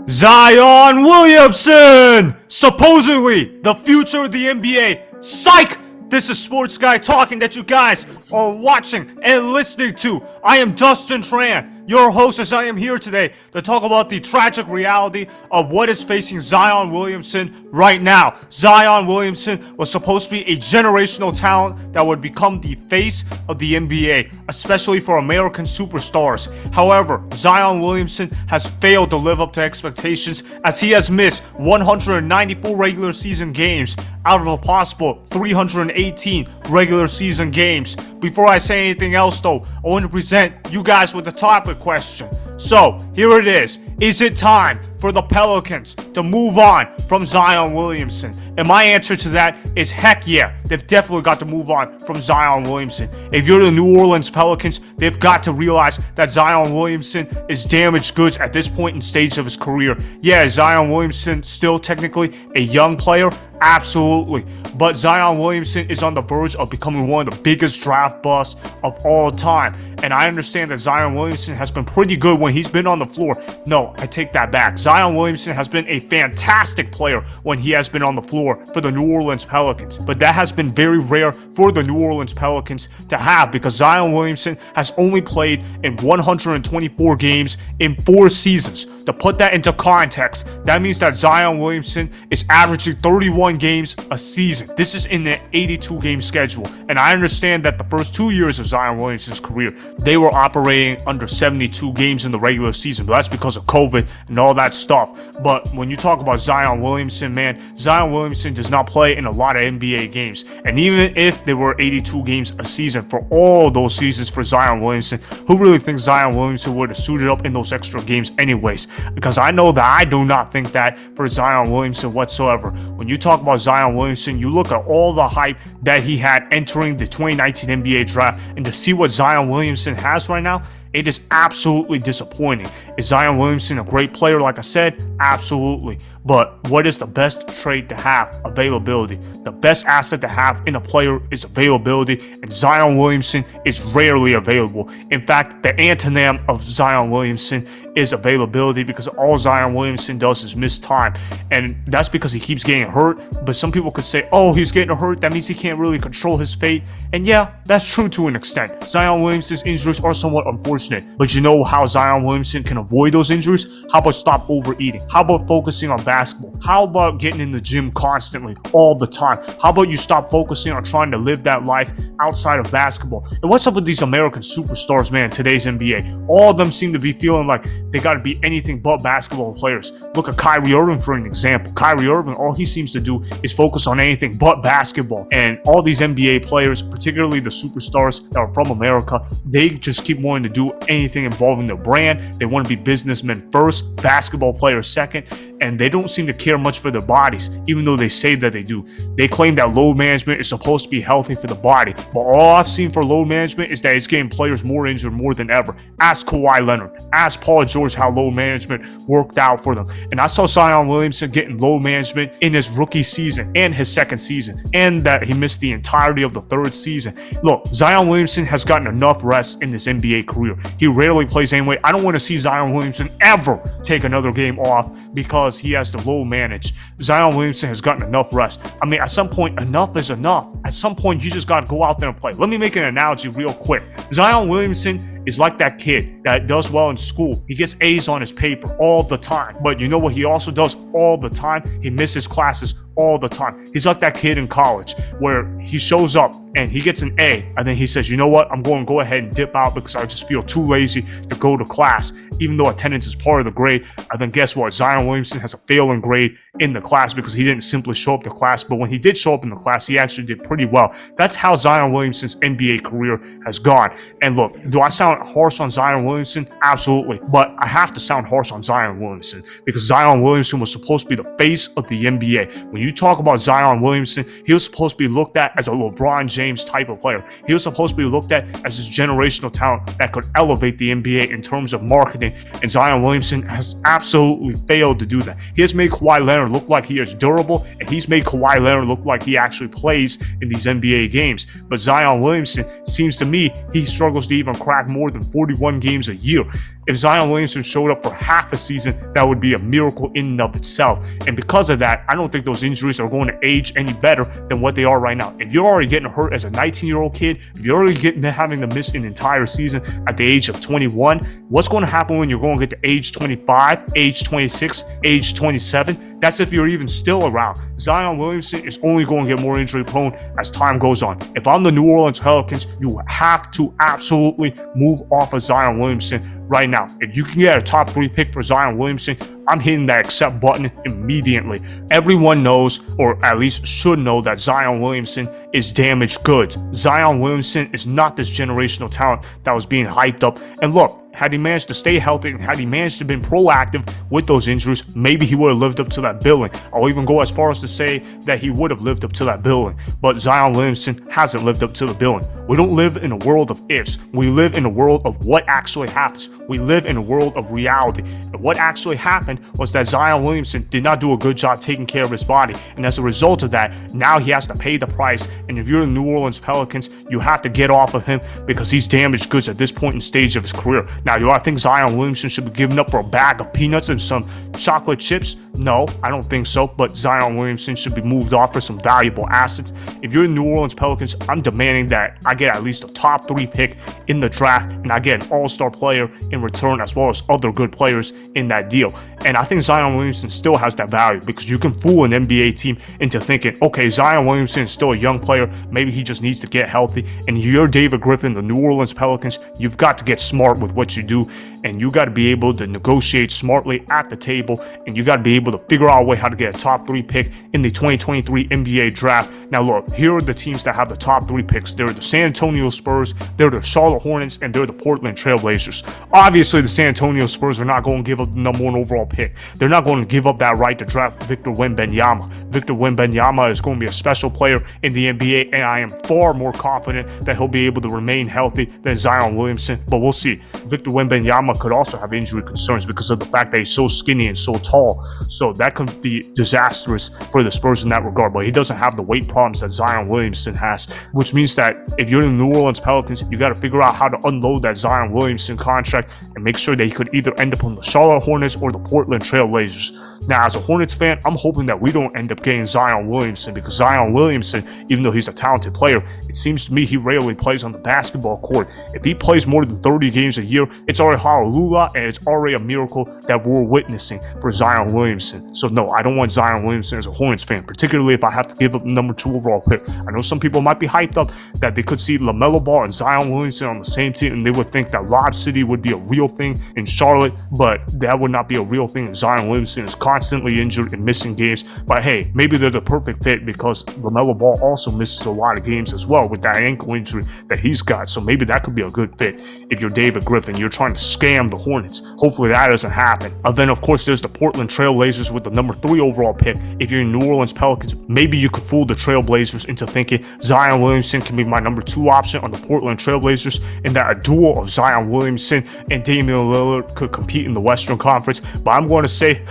Zion Williamson! Supposedly the future of the NBA. Psych! This is Sports Guy talking that you guys are watching and listening to. I am Dustin Tran, your host, as I am here today to talk about the tragic reality of what is facing Zion Williamson right now. Zion Williamson was supposed to be a generational talent that would become the face of the NBA, especially for American superstars. However, Zion Williamson has failed to live up to expectations as he has missed 194 regular season games out of a possible 318 regular season games. Before I say anything else though, I want to present you guys with a topic question. So, here it is. Is it time for the Pelicans to move on from Zion Williamson? And my answer to that is heck yeah. They've definitely got to move on from Zion Williamson. If you're the New Orleans Pelicans, they've got to realize that Zion Williamson is damaged goods at this point in stage of his career. Yeah, Zion Williamson still technically a young player? Absolutely. But Zion Williamson is on the verge of becoming one of the biggest draft busts of all time. And I understand that Zion Williamson has been pretty good when he's been on the floor. No, I take that back. Zion Williamson has been a fantastic player when he has been on the floor for the New Orleans Pelicans. But that has been very rare for the New Orleans Pelicans to have because Zion Williamson has only played in 124 games in 4 seasons. To put that into context, that means that Zion Williamson is averaging 31 games a season. This is in the 82 game schedule. And I understand that the first 2 years of Zion Williamson's career, they were operating under 72 games in the regular season, but that's because of COVID and all that stuff. But when you talk about Zion Williamson, man, Zion Williamson does not play in a lot of NBA games. And even if there were 82 games a season for all those seasons for Zion Williamson, who really thinks Zion Williamson would have suited up in those extra games anyways? Because I know that I do not think that for Zion Williamson whatsoever. When you talk about Zion Williamson, you look at all the hype that he had entering the 2019 NBA draft, and to see what Zion Williamson has right now, it is absolutely disappointing. Is Zion Williamson a great player? Like I said, absolutely. But what is the best trait to have? Availability. The best asset to have in a player is availability, and Zion Williamson is rarely available. In fact, the antonym of Zion Williamson is availability, because all Zion Williamson does is miss time, and that's because he keeps getting hurt. But some people could say, oh, he's getting hurt, that means he can't really control his fate. And yeah, that's true to an extent. Zion Williamson's injuries are somewhat unfortunate, but you know how Zion Williamson can avoid those injuries? How about stop overeating? How about focusing on basketball? How about getting in the gym constantly all the time? How about you stop focusing on trying to live that life outside of basketball? And what's up with these American superstars, man, today's NBA? All of them seem to be feeling like they got to be anything but basketball players. Look at Kyrie Irving for an example. Kyrie Irving, all he seems to do is focus on anything but basketball. And all these NBA players, particularly the superstars that are from America, they just keep wanting to do anything involving their brand. They want to be businessmen first, basketball players second, and they don't seem to care much for their bodies, even though they say that they do. They claim that load management is supposed to be healthy for the body, but all I've seen for load management is that it's getting players more injured more than ever. Ask Kawhi Leonard, ask Paul George how load management worked out for them. And I saw Zion Williamson getting load management in his rookie season and his second season, and that he missed the entirety of the third season. Look, Zion Williamson has gotten enough rest in his NBA career. He rarely plays anyway. I don't want to see Zion Williamson ever take another game off because he has to low manage. Zion Williamson has gotten enough rest. I mean, at some point, enough is enough. At some point, you just got to go out there and play. Let me make an analogy real quick. Zion Williamson is like that kid that does well in school. He gets A's on his paper all the time. But you know what he also does all the time? He misses classes all the time. He's like that kid in college where he shows up and he gets an A, and then he says, you know what, I'm going to go ahead and dip out because I just feel too lazy to go to class, even though attendance is part of the grade. And then guess what? Zion Williamson has a failing grade in the class because he didn't simply show up to class, but when he did show up in the class, he actually did pretty well. That's how Zion Williamson's NBA career has gone. And look, do I sound harsh on Zion Williamson? Absolutely. But I have to sound harsh on Zion Williamson because Zion Williamson was supposed to be the face of the NBA. When you talk about Zion Williamson, he was supposed to be looked at as a LeBron James type of player. He was supposed to be looked at as this generational talent that could elevate the NBA in terms of marketing, and Zion Williamson has absolutely failed to do that. He has made Kawhi Leonard look like he is durable, and he's made Kawhi Leonard look like he actually plays in these NBA games. But Zion Williamson, seems to me, he struggles to even crack more than 41 games a year. if Zion Williamson showed up for half a season, that would be a miracle in and of itself. And because of that, I don't think those injuries are going to age any better than what they are right now. If you're already getting hurt as a 19-year-old kid, if you're already having to miss an entire season at the age of 21, what's going to happen when you're going to get to age 25, age 26, age 27? That's if you're even still around. Zion Williamson is only going to get more injury prone as time goes on. If I'm the New Orleans Pelicans, you have to absolutely move off of Zion Williamson right now. If you can get a top 3 pick for Zion Williamson, I'm hitting that accept button immediately. Everyone knows, or at least should know, that Zion Williamson is damaged goods. Zion Williamson is not this generational talent that was being hyped up. And look, had he managed to stay healthy and had he managed to be proactive with those injuries, maybe he would have lived up to that billing. I'll even go as far as to say that he would have lived up to that billing. But Zion Williamson hasn't lived up to the billing. We don't live in a world of ifs. We live in a world of what actually happens. We live in a world of reality. And what actually happened was that Zion Williamson did not do a good job taking care of his body. And as a result of that, now he has to pay the price. And if you're the New Orleans Pelicans, you have to get off of him because he's damaged goods at this point in stage of his career. Now, do I think Zion Williamson should be given up for a bag of peanuts and some chocolate chips? No, I don't think so. But Zion Williamson should be moved off for some valuable assets. If you're the New Orleans Pelicans, I'm demanding that I get at least a top 3 pick in the draft and I get an all-star player in return as well as other good players in that deal. And I think Zion Williamson still has that value because you can fool an NBA team into thinking, okay, Zion Williamson is still a young player. Maybe he just needs to get healthy. And if you're David Griffin, the New Orleans Pelicans, you've got to get smart with what you do. And you got to be able to negotiate smartly at the table. And you got to be able to figure out a way how to get a top 3 pick in the 2023 NBA draft. Now, look, here are the teams that have the top 3 picks. They're the San Antonio Spurs, they're the Charlotte Hornets, and they're the Portland Trailblazers. Obviously, the San Antonio Spurs are not going to give up the number 1 overall pick. They're not going to give up that right to draft Victor Wembanyama. Victor Wembanyama is going to be a special player in the NBA, and I am far more confident that he'll be able to remain healthy than Zion Williamson, but we'll see. Victor Wembanyama could also have injury concerns because of the fact that he's so skinny and so tall, so that could be disastrous for the Spurs in that regard, but he doesn't have the weight problems that Zion Williamson has, which means that if you're the New Orleans Pelicans, you got to figure out how to unload that Zion Williamson contract and make sure that he could either end up on the Charlotte Hornets or the Portland Trailblazers. Now, as a Hornets fan, I'm hoping that we don't end up getting Zion Williamson because Zion Williamson, even though he's a talented player, it seems to me he rarely plays on the basketball court. If he plays more than 30 games a year, it's already hallelujah, and it's already a miracle that we're witnessing for Zion Williamson. So no, I don't want Zion Williamson as a Hornets fan, particularly if I have to give up the number 2 overall pick. I know some people might be hyped up that they could see LaMelo Ball and Zion Williamson on the same team, and they would think that Lob City would be a real thing in Charlotte, but that would not be a real thing. And Zion Williamson is constantly injured and missing games. But hey, maybe they're the perfect fit because LaMelo Ball also misses a lot of games as well with that ankle injury that he's got. So maybe that could be a good fit if you're David Griffin. You're trying to scam the Hornets. Hopefully that doesn't happen. And then, of course, there's the Portland Trailblazers with the number 3 overall pick. If you're New Orleans Pelicans, maybe you could fool the Trailblazers into thinking Zion Williamson can be my number 2 option on the Portland Trailblazers, and that a duo of Zion Williamson and Damian Lillard could compete in the Western Conference. But I'm going to say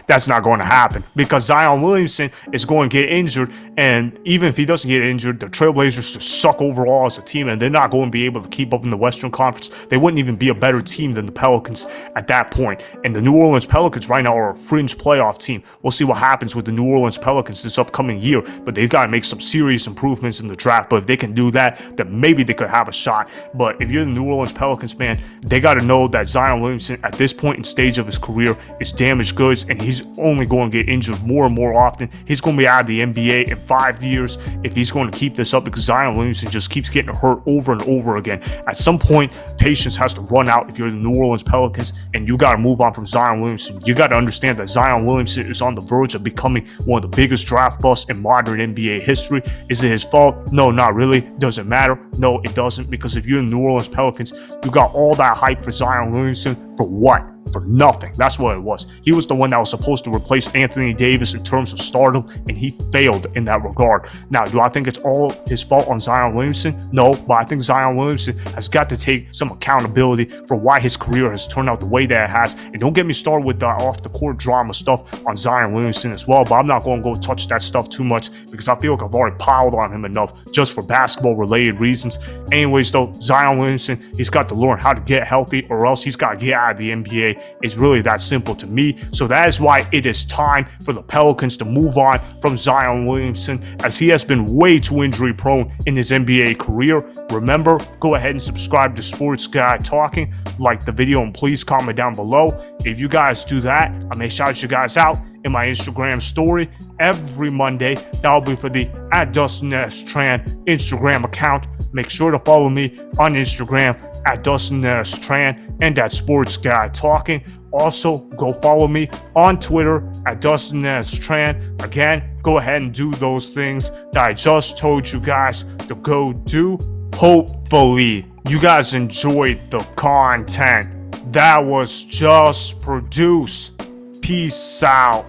that's not going to happen because Zion Williamson is going to get injured, and even if he doesn't get injured, the Trailblazers just suck overall as a team, and they're not going to be able to keep up in the Western Conference. They wouldn't even be a better team than the Pelicans at that point. And the New Orleans Pelicans right now are a fringe playoff team. We'll see what happens with the New Orleans Pelicans this upcoming year, but they've got to make some serious improvements in the draft. But if they can do that, then maybe they could have a shot. But if you're the New Orleans Pelicans, man, they got to know that Zion Williamson at this point in stage of his career is damaged goods, and he's only going to get injured more and more often. He's going to be out of the NBA in 5 years if he's going to keep this up because Zion Williamson just keeps getting hurt over and over again. At some point, patience has to run out if you're the New Orleans Pelicans, and you got to move on from Zion Williamson. You got to understand that Zion Williamson is on the verge of becoming one of the biggest draft busts in modern NBA history. Is it his fault? No, not really. Does it matter? No, it doesn't, because if you're the New Orleans Pelicans, you got all that hype for Zion Williamson for what? for nothing. That's what it was. He was the one that was supposed to replace Anthony Davis in terms of stardom, and he failed in that regard. Now, do I think it's all his fault on Zion Williamson? No, but I think Zion Williamson has got to take some accountability for why his career has turned out the way that it has. And don't get me started with the off-the-court drama stuff on Zion Williamson as well, but I'm not going to go touch that stuff too much because I feel like I've already piled on him enough just for basketball-related reasons. Anyways, though, Zion Williamson, he's got to learn how to get healthy or else he's got to get out of the NBA. It's really that simple to me. So that is why it is time for the Pelicans to move on from Zion Williamson, as he has been way too injury prone in his NBA career. Remember, go ahead and subscribe to Sports Guy Talking, like the video, and please comment down below. If you guys do that, I may shout you guys out in my Instagram story every Monday. That'll be for the @Dustin Tran Instagram account. Make sure to follow me on Instagram @Dustin Tran and @Sports Guy Talking. Also, go follow me on Twitter @Dustin Tran. Again, go ahead and do those things that I just told you guys to go do. Hopefully, you guys enjoyed the content that was just produced. Peace out.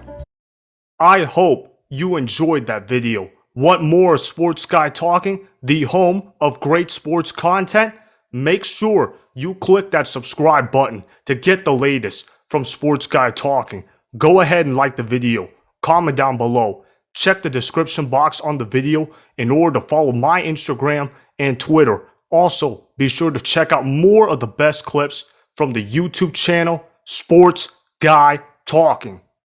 I hope you enjoyed that video. Want more Sports Guy Talking, the home of great sports content? Make sure you click that subscribe button to get the latest from Sports Guy Talking. Go ahead and like the video, comment down below, check the description box on the video in order to follow my Instagram and Twitter. Also, be sure to check out more of the best clips from the YouTube channel Sports Guy Talking.